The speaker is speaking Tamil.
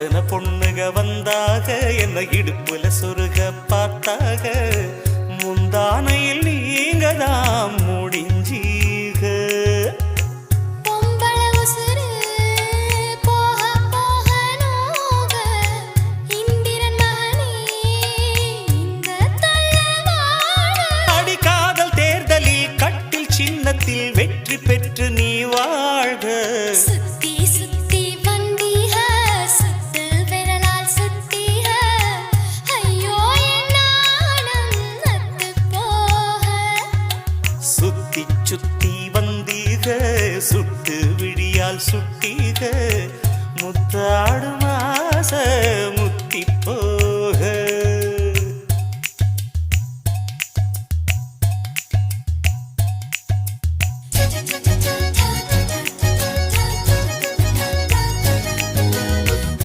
பொண்ணுக வந்தாக என்ன இடுப்புல சொருக பார்த்தாக முந்தானையில் நீங்க தான் முடிஞ்சீக. அடிக்காதல் தேர்தலில் கட்டில் சின்னத்தில் வெற்றி பெற்று நீ வாழ்க. சுத்தி வந்தீக சுட்டு விடியால் சுட்டீக முத்தாடு மாச